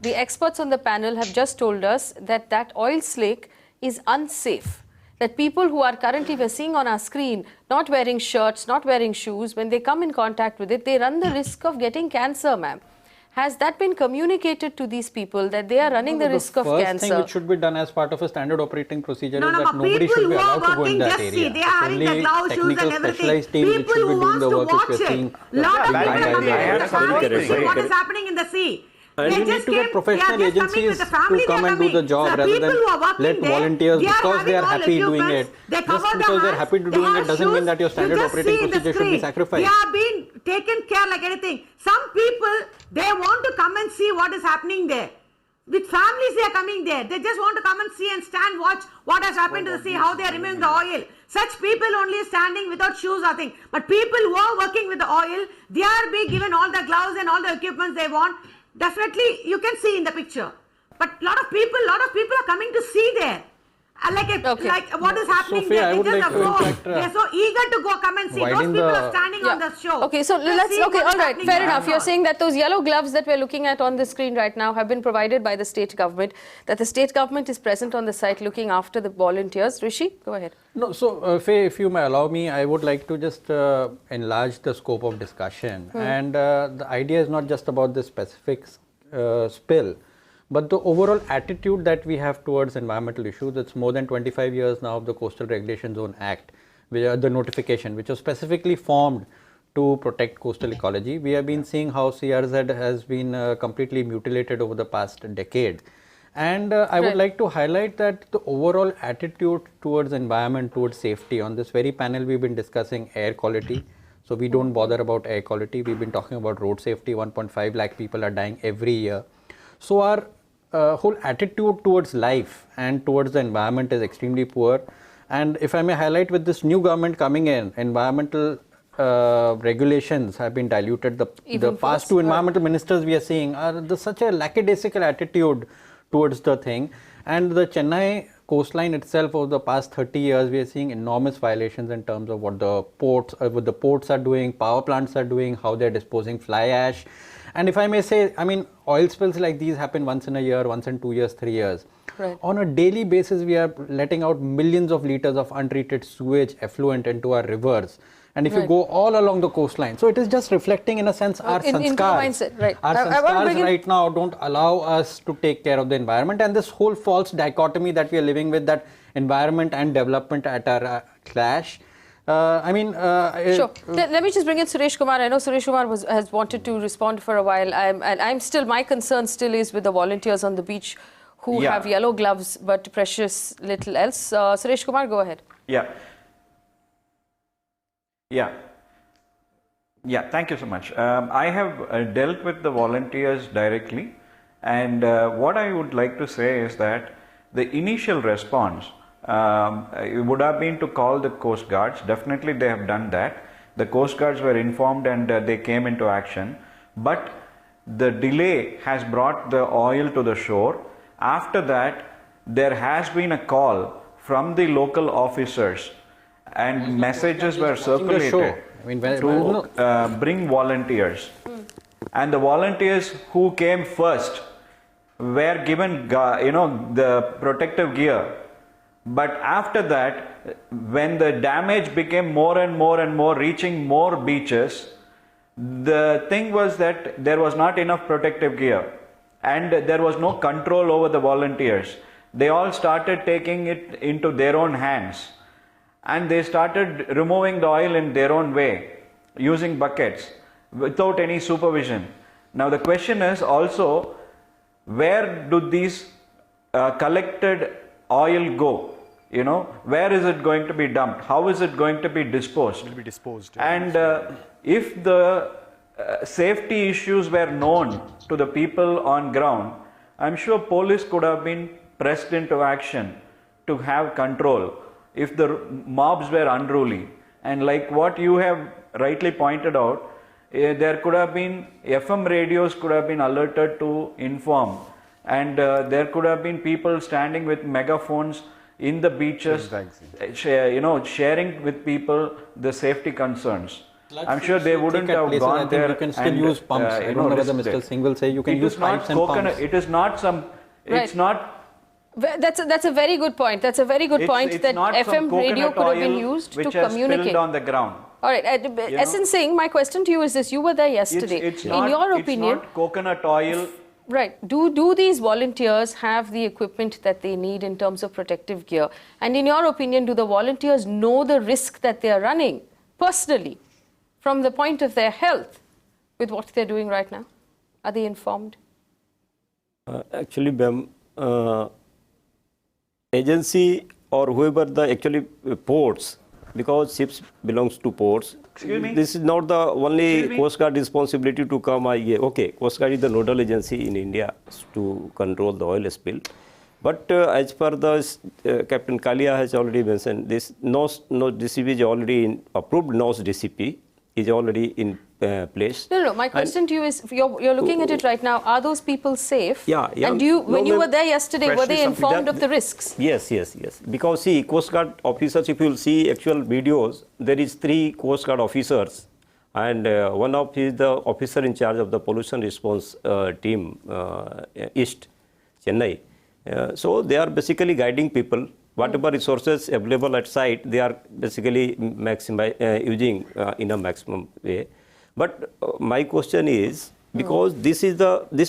The experts on the panel have just told us that that oil slick is unsafe. That people who are currently, we're seeing on our screen, not wearing shirts, not wearing shoes, when they come in contact with it, they run the risk of getting cancer, ma'am. Has that been communicated to these people that they are running the risk of cancer? The first thing which should be done as part of a standard operating procedure is that nobody should be allowed to go in that area. They are having the gloves, shoes and everything. People who want to watch it. Lot of people are coming to see what is happening in the sea. And we need to get professional agencies to come and do the job rather than let volunteers, because they are happy doing it. Just because they are happy to doing it doesn't mean that your standard operating procedure should be sacrificed. They are being taken care like anything. Some people, they want to come and see what is happening there. With families, they are coming there. They just want to come and see and stand, watch what has happened to the sea, how they are removing the oil. Such people only standing without shoes or thing. But people who are working with the oil, they are being given all the gloves and all the equipment they want. Definitely, you can see in the picture. But lot of people are coming to see there. Like what is happening Sophia, there. I would like to they are so eager to go come and see. Those people are standing on the show. Okay, so let's, all right, fair enough. You're saying that those yellow gloves that we're looking at on the screen right now have been provided by the state government, that the state government is present on the site looking after the volunteers. Rishi, go ahead. No, so Faye, if you may allow me, I would like to just enlarge the scope of discussion. And the idea is not just about this specific spill, but the overall attitude that we have towards environmental issues. It's more than 25 years now of the Coastal Regulation Zone Act, the notification, which was specifically formed to protect coastal ecology. We have been seeing how CRZ has been completely mutilated over the past decade. And I would like to highlight that the overall attitude towards environment, towards safety, on this very panel we've been discussing air quality. So we don't bother about air quality. We've been talking about road safety. 1.5 lakh people are dying every year. So our whole attitude towards life and towards the environment is extremely poor. And if I may highlight, with this new government coming in, environmental regulations have been diluted. The past two environmental ministers we are seeing are such a lackadaisical attitude towards the thing. And the Chennai coastline itself, over the past 30 years, we are seeing enormous violations in terms of what the ports are doing, power plants are doing, how they're disposing fly ash. And if I may say, I mean, oil spills like these happen once in a year, once in 2 years, 3 years. Right. On a daily basis, we are letting out millions of liters of untreated sewage effluent into our rivers. And if you go all along the coastline, so it is just reflecting in a sense our sanskars. Right. Our sanskars right now don't allow us to take care of the environment, and this whole false dichotomy that we are living with, that environment and development at our clash. Sure. Let me just bring in Suresh Kumar. I know Suresh Kumar has wanted to respond for a while. My concern still is with the volunteers on the beach who have yellow gloves but precious little else. Suresh Kumar, go ahead. Thank you so much. I have dealt with the volunteers directly, and what I would like to say is that the initial response it would have been to call the Coast Guards. Definitely they have done that. The Coast Guards were informed and they came into action. But the delay has brought the oil to the shore. After that, there has been a call from the local officers and messages were circulated to bring volunteers. And the volunteers who came first were given the protective gear. But after that, when the damage became more and more, reaching more beaches, the thing was that there was not enough protective gear and there was no control over the volunteers. They all started taking it into their own hands and they started removing the oil in their own way, using buckets without any supervision. Now the question is also, where do these collected oil go? Where is it going to be dumped? How is it going to be disposed? It will be disposed. And if the safety issues were known to the people on ground, I'm sure police could have been pressed into action to have control if the mobs were unruly. And like what you have rightly pointed out, there could have been FM radios could have been alerted to inform, and there could have been people standing with megaphones in the beaches, sharing with people the safety concerns. I'm sure they wouldn't have gone there. You can still use pumps. I don't know whether Mr. Singh will say you can use pipes and pumps. It is not some. It's not. That's a very good point. That's a very good point it's that not FM radio could have been used to communicate. Which has spilled on the ground. All right, SN Singh, my question to you is this: you were there yesterday. In your opinion, it's not coconut oil. Right. Do these volunteers have the equipment that they need in terms of protective gear? And in your opinion, do the volunteers know the risk that they are running personally from the point of their health with what they're doing right now? Are they informed? Actually, ma'am, agency or whoever the actually ports, because ships belongs to ports. Excuse me? This is not the only Coast Guard responsibility to come. Okay, Coast Guard is the nodal agency in India to control the oil spill. But as per the Captain Kalia has already mentioned, this NOS DCP is already in approved NOS DCP is already in place. No. My question to you is: you're looking at it right now. Are those people safe? Yeah. And when you were there yesterday, were they informed of the risks? Yes. Because see, Coast Guard officers, if you will see actual videos, there is 3 Coast Guard officers, and one of is the officer in charge of the pollution response team, East Chennai. So they are basically guiding people. Whatever resources available at site, they are basically using in a maximum way. But my question is, because this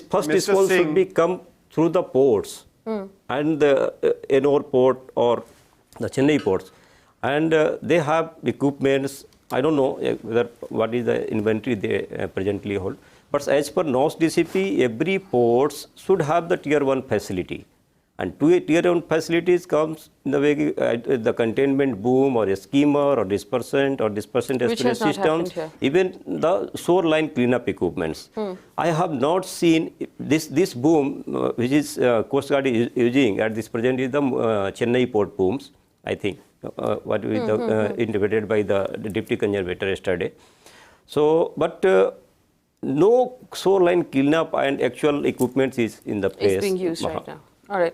first response should be come through the ports and the Ennore port or the Chennai ports, and they have equipments. I don't know what is the inventory they presently hold. But as per NOS DCP, every ports should have the tier 1 facility. And tier 1 facilities comes in the way the containment boom or a skimmer or dispersant aspirate systems, even the shoreline cleanup equipments. I have not seen this boom which is Coast Guard is using at this present is the Chennai port booms, I think, what is interpreted by the Deputy Conservator yesterday. So, but no shoreline cleanup and actual equipment is in the place. It's being used right now. All right.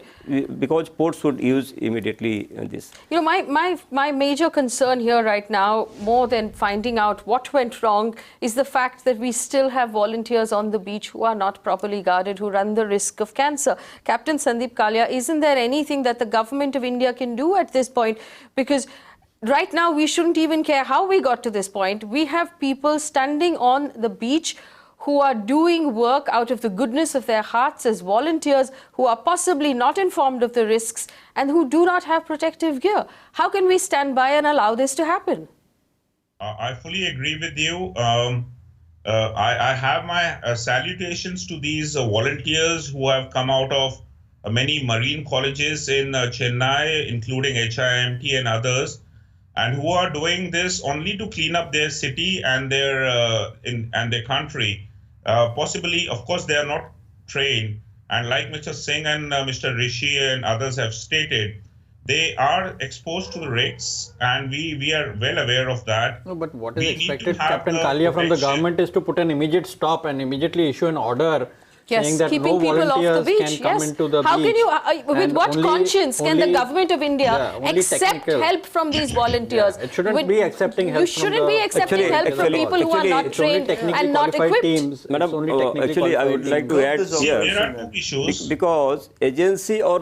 Because ports should use immediately this. You know, my major concern here right now, more than finding out what went wrong, is the fact that we still have volunteers on the beach who are not properly guarded, who run the risk of cancer. Captain Sandeep Kalia, isn't there anything that the government of India can do at this point? Because right now we shouldn't even care how we got to this point. We have people standing on the beach who are doing work out of the goodness of their hearts as volunteers, who are possibly not informed of the risks and who do not have protective gear. How can we stand by and allow this to happen? I fully agree with you. I have my salutations to these volunteers who have come out of many marine colleges in Chennai, including HIMT and others, and who are doing this only to clean up their city and their country. Possibly, of course, they are not trained, and like Mr. Singh and Mr. Rishi and others have stated, they are exposed to the risks, and we are well aware of that. No, but what is expected, Captain Kalia, from the government is to put an immediate stop and immediately issue an order saying that keeping no people off the volunteers beach. can come into the How beach. Can you, with what conscience can the government of India accept help from these volunteers? It shouldn't be accepting help. You shouldn't be accepting help from people who are not trained and not equipped. Madam, actually, I would like to add here, because agency or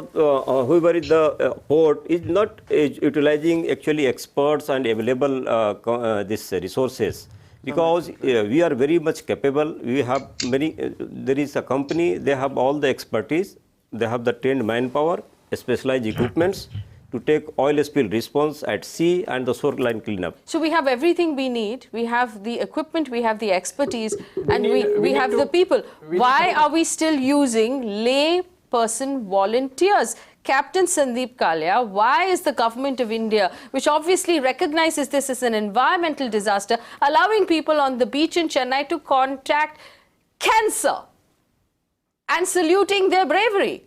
whoever is the port is not utilizing actually experts and available these resources. Because we are very much capable, we have many, there is a company, they have all the expertise, they have the trained manpower, specialized equipments to take oil spill response at sea and the shoreline cleanup. So we have everything we need, we have the equipment, we have the expertise, and we have the people. Why are we still using lay person volunteers? Captain Sandeep Kalia, why is the government of India, which obviously recognizes this as an environmental disaster, allowing people on the beach in Chennai to contract cancer and saluting their bravery?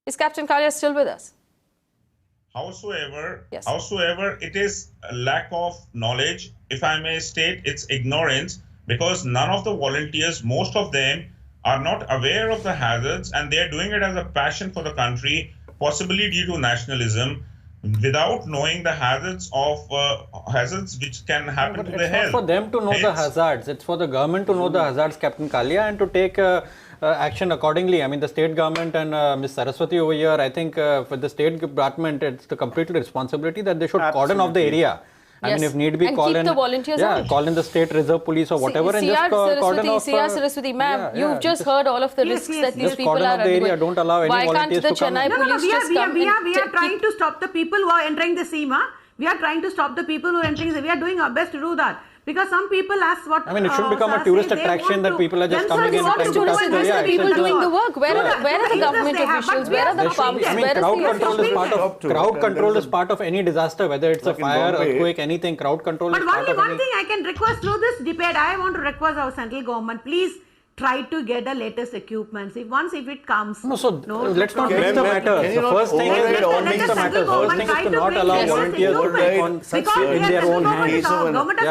Is Captain Kalia still with us? Howsoever, Yes. howsoever, it is a lack of knowledge, if I may state, it's ignorance, because none of the volunteers, most of them, are not aware of the hazards, and they are doing it as a passion for the country, possibly due to nationalism, without knowing the hazards which can happen to the health. It's not for them to know the hazards. It's for the government to know the hazards, Captain Kalia, and to take action accordingly. I mean, the state government and Ms. Saraswathi over here, I think for the state department, it's the complete responsibility that they should cordon off the area. I mean, if need be, and call keep in the volunteers out. call in the state reserve police or whatever, and just cordon off. C R Saraswathi, ma'am, you've just heard all of the risks that these just people cordon are off the area. undergoing. Don't allow any Why can't volunteers the to come Chennai in? police just come we are trying to stop the people who are entering the SEMA. We are trying to stop the people who are entering. We are doing our best to do that. Because some people ask what... I mean, it should become a tourist attraction that people are just coming in and trying to touch the area. The people doing the work. Where are the government officials? Where are the pumps? I mean, crowd control is part of any disaster, whether it's a fire, earthquake, anything. Crowd control is part of But one thing I can request through this debate, I want to request our central government, please try to get the latest equipments. If it comes. Let's not mix the matters. The first thing is don't mix the matters. First thing is to not allow volunteers to take on in their own hands.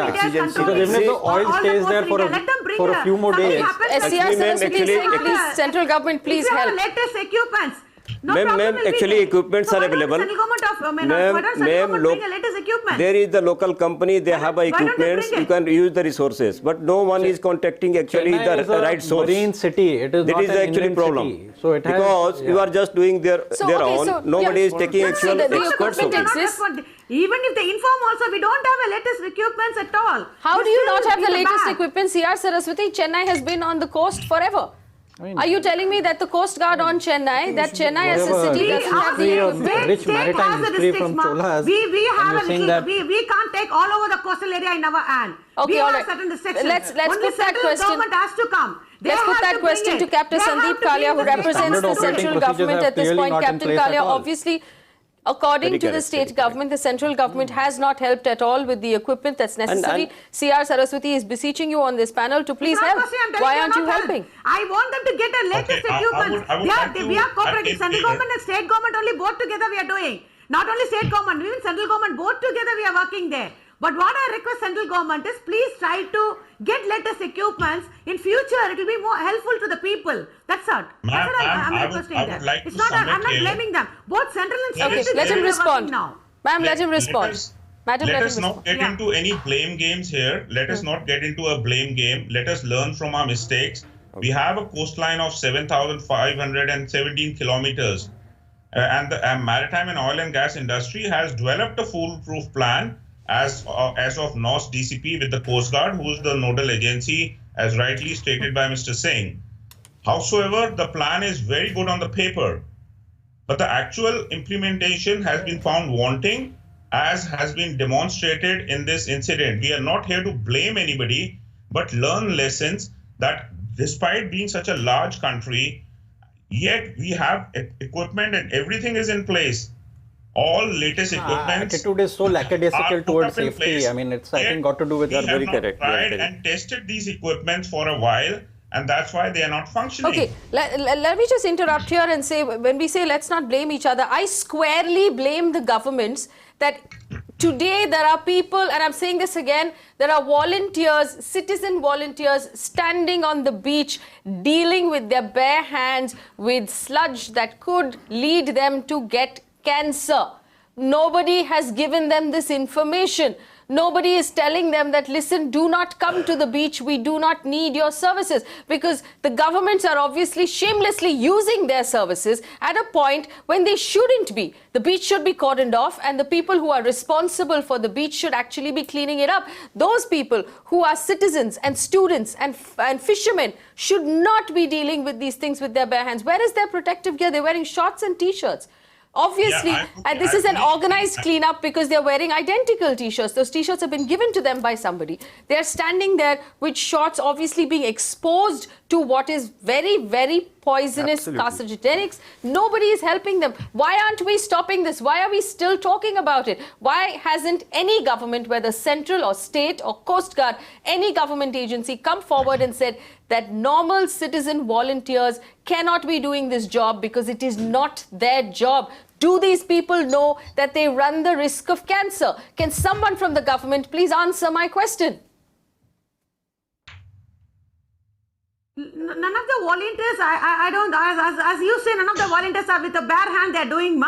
Because even if the oil stays there for a few more days. C R Saraswathi is saying, please, central government, please help. Latest equipments. Ma'am, actually equipments are available. Ma'am, there is the local company, they have equipments, you can use the resources. But no one is contacting actually the right source. Marine city, it is that not is the an actually inland problem. city. So it has, because you are just doing their own, nobody is taking actual experts. Even if they inform also, we don't have the latest equipments at all. How do you not have the latest equipment? C R Saraswathi, Chennai has been on the coast forever. Are you telling me that the Coast Guard on Chennai, that Chennai as a city doesn't have the equipment? Rich maritime history from Cholas. We can't take all over the coastal area in our hand. Okay, we all have right. certain restrictions. Let's put that question. Government has to come. Let's put that question to Captain Sandeep Kalia, who represents the central government at this point. Captain Kalia, obviously, according to the state government, the central government has not helped at all with the equipment that's necessary. C R Saraswathi is beseeching you on this panel to please help. Why aren't you helping? I want them to get the latest equipment. We are cooperating. Central government and state government only both together we are doing. Not only state government, even central government, both together we are working there. But what I request central government is please try to get latest equipments. In future, it will be more helpful to the people. That's all. That's what I'm requesting there. It's not. I'm not blaming them. Both central and state. Okay, let him respond. Ma'am, let him respond. Madam, let us not get into any blame games here. Let us not get into a blame game. Let us learn from our mistakes. We have a coastline of 7,517 kilometers. And the maritime and oil and gas industry has developed a foolproof plan as of NOS DCP with the Coast Guard, who is the nodal agency, as rightly stated by Mr. Singh. Howsoever, the plan is very good on the paper, but the actual implementation has been found wanting, as has been demonstrated in this incident. We are not here to blame anybody, but learn lessons that despite being such a large country, yet we have equipment and everything is in place. All latest equipment. Attitude is so lackadaisical towards safety. I mean, it's I think got to do with that. Very correct. Tried and tested these equipments for a while, and that's why they are not functioning. Okay, let me just interrupt here and say, when we say let's not blame each other, I squarely blame the governments that today there are people, and I'm saying this again, there are volunteers, citizen volunteers standing on the beach dealing with their bare hands with sludge that could lead them to get cancer. Nobody has given them this information. Nobody is telling them that, listen, do not come to the beach. We do not need your services, because the governments are obviously shamelessly using their services at a point when they shouldn't be. The beach should be cordoned off, and the people who are responsible for the beach should actually be cleaning it up. Those people who are citizens and students and fishermen should not be dealing with these things with their bare hands. Where is their protective gear? They're wearing shorts and t-shirts. Obviously, and this is an organized cleanup because they're wearing identical t-shirts. Those t-shirts have been given to them by somebody. They're standing there with shorts obviously being exposed to what is very, very poisonous carcinogenics. Nobody is helping them. Why aren't we stopping this? Why are we still talking about it? Why hasn't any government, whether central or state or Coast Guard, any government agency come forward and said that normal citizen volunteers cannot be doing this job because it is not their job? Do these people know that they run the risk of cancer? Can someone from the government please answer my question? None of the volunteers, I don't, as you say, none of the volunteers are with a bare hand, they're doing,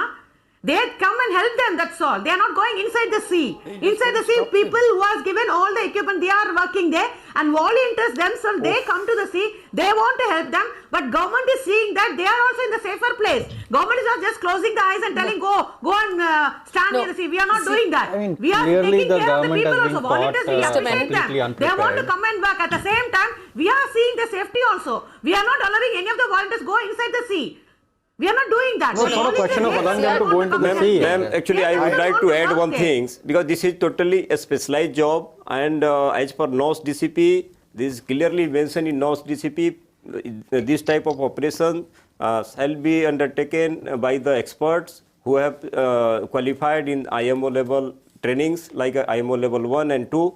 They come and help them, that's all. They are not going inside the sea. Inside the sea, people who are given all the equipment, they are working there. And volunteers themselves, they come to the sea, they want to help them. But government is seeing that they are also in the safer place. Government is not just closing the eyes and telling, go and stand near the sea. We are not doing that. We are taking care of the people also. Volunteers, we appreciate them. They want to come and work. At the same time, we are seeing the safety also. We are not allowing any of the volunteers go inside the sea. We are not doing that. No, it's not a question of allowing them to go into the sea. Ma'am, actually, I would like to add one thing, because this is totally a specialized job, and as per NOS DCP, this is clearly mentioned in NOS DCP, this type of operation shall be undertaken by the experts who have qualified in IMO level trainings, like IMO level 1 and 2.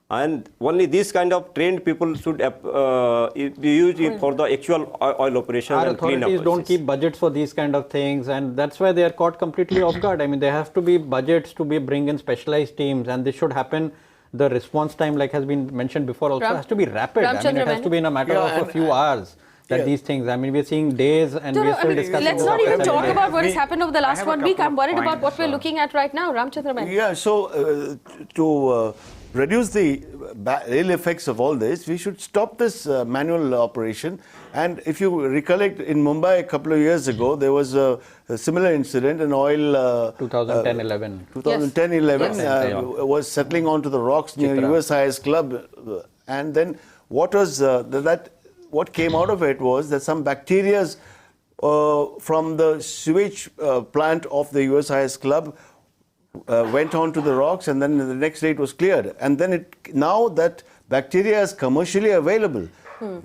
And only these kind of trained people should be used for the actual oil operation and cleanup. Authorities don't keep budgets for these kind of things, and that's why they are caught completely off guard. I mean, there have to be budgets to bring in specialized teams, and this should happen. The response time, like has been mentioned before, also has to be rapid. I mean, it has to be in a matter of a few hours. That these things, I mean, we're seeing days and we're still discussing. Let's not even talk about what has happened over the last 1 week. I'm worried about what we're looking at right now. Ramachandra Menon. Yeah, so to reduce the ill effects of all this, we should stop this manual operation. And if you recollect, in Mumbai a couple of years ago, there was a similar incident, an oil... 2010-11. 2010-11 was settling onto the rocks near USIS Club. And then what was what came out of it was that some bacteria from the sewage plant of the USIS Club went onto the rocks, and then the next day it was cleared. And then now that bacteria is commercially available,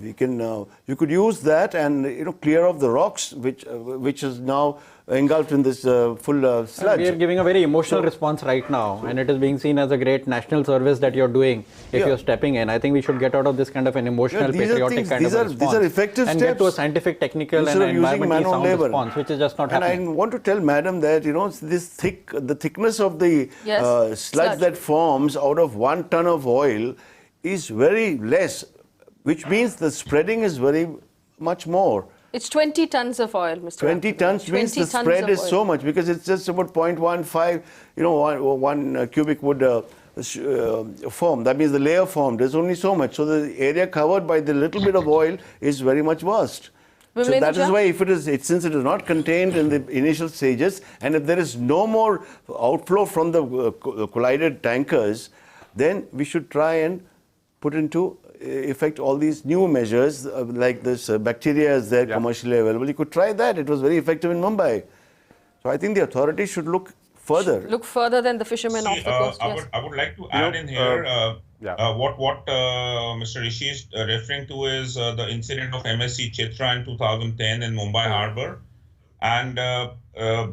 we can you could use that and clear off the rocks, which is now engulfed in this full sludge. We are giving a very emotional response right now, and it is being seen as a great national service that you're doing if you're stepping in. I think we should get out of this kind of an emotional, patriotic kind of response. These are effective and steps. get to a scientific, technical, and environmentally sound response, which is just not happening. And I want to tell Madam that the thickness of the sludge that forms out of 1 ton of oil is very less, which means the spreading is very much more. It's 20 tons of oil, Mr. 20 tons means the spread is so much, because it's just about 0.15, one cubic would form. That means the layer formed. There's only so much. So the area covered by the little bit of oil is very much vast. So that is why, since it is not contained in the initial stages, and if there is no more outflow from the collided tankers, then we should try and put into effect all these new measures, like this bacteria is there commercially available. You could try that. It was very effective in Mumbai. So I think the authorities should look further. Look further than the fishermen off the coast. I would like to add in here what Mr. Rishi is referring to is the incident of MSC Chitra in 2010 in Mumbai Harbour. And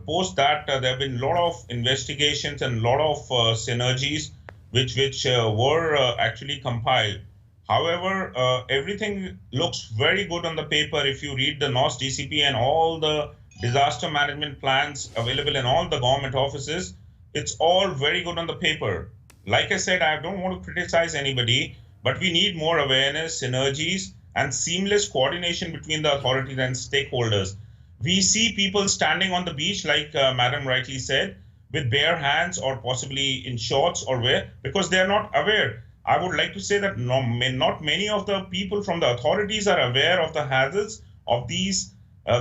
post that, there have been a lot of investigations and a lot of synergies which were actually compiled. However, everything looks very good on the paper. If you read the NOS DCP and all the disaster management plans available in all the government offices, it's all very good on the paper. Like I said, I don't want to criticize anybody, but we need more awareness, synergies, and seamless coordination between the authorities and stakeholders. We see people standing on the beach, like Madam rightly said, with bare hands or possibly in shorts or because they are not aware. I would like to say that not many of the people from the authorities are aware of the hazards of these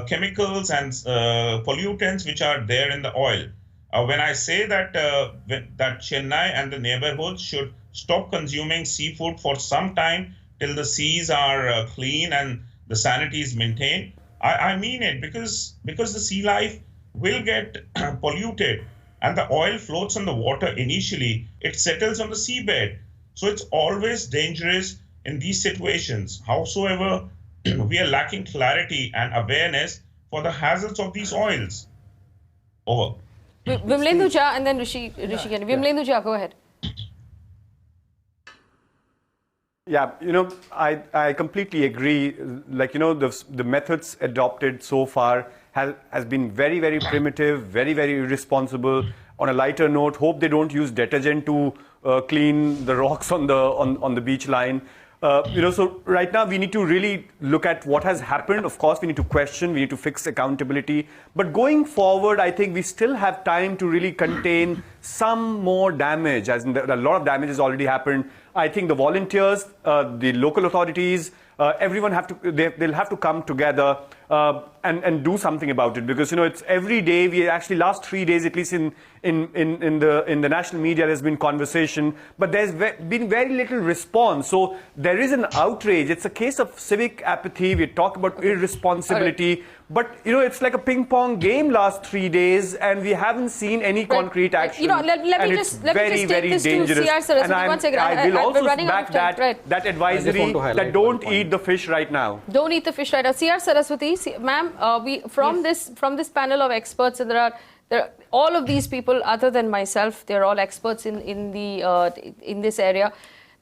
chemicals and pollutants which are there in the oil. When I say that that Chennai and the neighborhoods should stop consuming seafood for some time till the seas are clean and the sanity is maintained, I mean it, because the sea life will get polluted and the oil floats on the water initially. It settles on the seabed. So it's always dangerous in these situations. Howsoever, we are lacking clarity and awareness for the hazards of these oils. Over. Vimlendu Jha and then Rishi again. Vimlendu Jha, go ahead. Yeah, I completely agree. Like, the methods adopted so far has been very, very primitive, very, very irresponsible. On a lighter note, hope they don't use detergent to clean the rocks on the beach line. So right now we need to really look at what has happened. Of course, we need to question, we need to fix accountability. But going forward, I think we still have time to really contain some more damage, as in a lot of damage has already happened. I think the volunteers, the local authorities, everyone they'll have to come together and do something about it, because it's every day. We actually last 3 days, at least in the national media, there's been conversation, but there's been very little response. So there is an outrage. It's a case of civic apathy. We talk about irresponsibility, but it's like a ping pong game last 3 days, and we haven't seen any concrete action. Let me just take this dangerous. to C R Saraswathi. And one second. I will also running back out of time. that advisory that don't eat the fish right now. Don't eat the fish right now. C R Saraswathi, ma'am, from this panel of experts, and there are all of these people, other than myself, they're all experts in this area.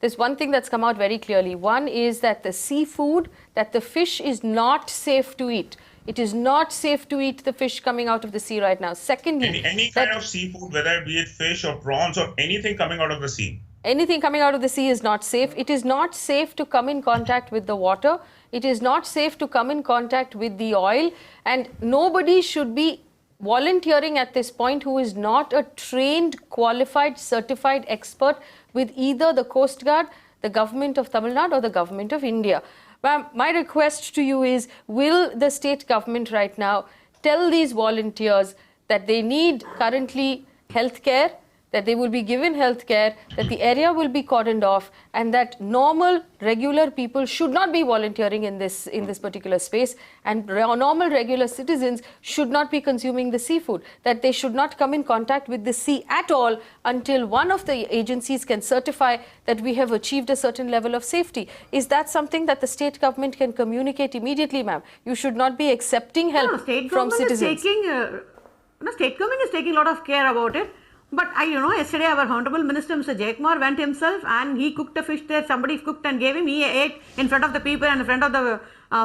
There's one thing that's come out very clearly. One is that the seafood, that the fish is not safe to eat. It is not safe to eat the fish coming out of the sea right now. Secondly, any kind of seafood, whether be it fish or prawns or anything coming out of the sea. Anything coming out of the sea is not safe. It is not safe to come in contact with the water. It is not safe to come in contact with the oil. And nobody should be volunteering at this point who is not a trained, qualified, certified expert with either the Coast Guard, the government of Tamil Nadu, or the government of India. Ma'am, my request to you is, will the state government right now tell these volunteers that they need currently health care, that they will be given health care, that the area will be cordoned off, and that normal, regular people should not be volunteering in this particular space, and normal, regular citizens should not be consuming the seafood, that they should not come in contact with the sea at all until one of the agencies can certify that we have achieved a certain level of safety. Is that something that the state government can communicate immediately, ma'am? You should not be accepting help from citizens. State government is taking a lot of care about it. But yesterday our Honorable Minister, Mr. Jaykumar, went himself and he cooked a fish there. Somebody cooked and gave him. He ate in front of the people and in front of the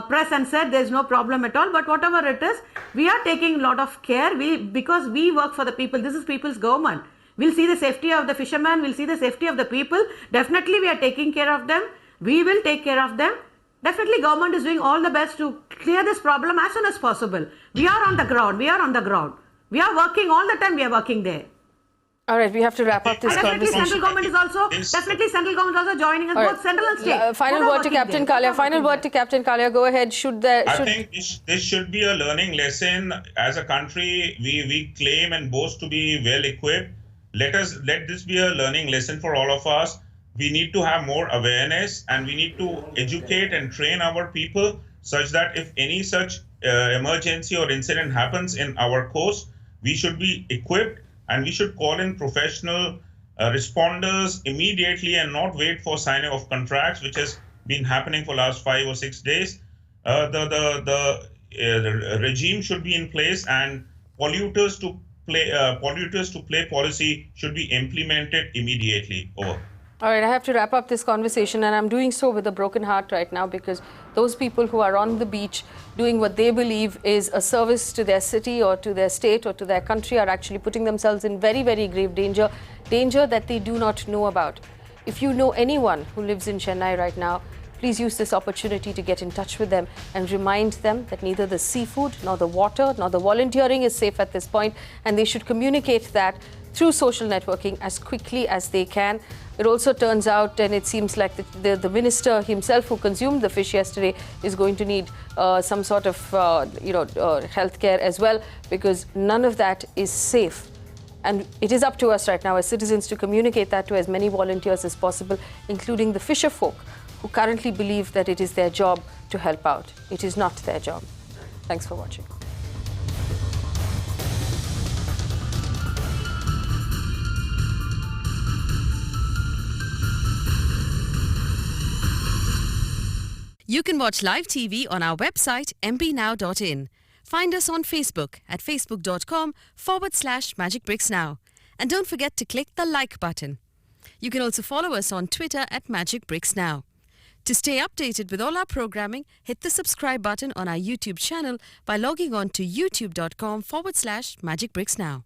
press and said there's no problem at all. But whatever it is, we are taking a lot of care because we work for the people. This is people's government. We'll see the safety of the fishermen. We'll see the safety of the people. Definitely we are taking care of them. We will take care of them. Definitely government is doing all the best to clear this problem as soon as possible. We are on the ground. We are on the ground. We are working all the time. We are working there. All right, we have to wrap up this conversation. Central government is also joining us, both central and state. Final word to Captain Kalia. Final word to Captain Kalia. Go ahead. I think this should be a learning lesson. As a country, we claim and boast to be well equipped. Let this be a learning lesson for all of us. We need to have more awareness, and we need to educate and train our people such that if any such emergency or incident happens in our coast, we should be equipped. And we should call in professional responders immediately and not wait for signing of contracts, which has been happening for last 5 or 6 days. The regime should be in place, and polluters to play policy should be implemented immediately. Over. All right, I have to wrap up this conversation, and I'm doing so with a broken heart right now, because those people who are on the beach doing what they believe is a service to their city or to their state or to their country are actually putting themselves in very, very grave danger that they do not know about. If you know anyone who lives in Chennai right now, please use this opportunity to get in touch with them and remind them that neither the seafood, nor the water, nor the volunteering is safe at this point, and they should communicate that through social networking as quickly as they can. It also turns out, and it seems like the minister himself who consumed the fish yesterday is going to need some sort of health care as well, because none of that is safe. And it is up to us right now as citizens to communicate that to as many volunteers as possible, including the fisher folk who currently believe that it is their job to help out. It is not their job. Thanks for watching. You can watch live TV on our website mpnow.in. Find us on Facebook at facebook.com/Magicbricks Now. And don't forget to click the like button. You can also follow us on Twitter at Magicbricks Now. To stay updated with all our programming, hit the subscribe button on our YouTube channel by logging on to youtube.com/Magicbricks Now.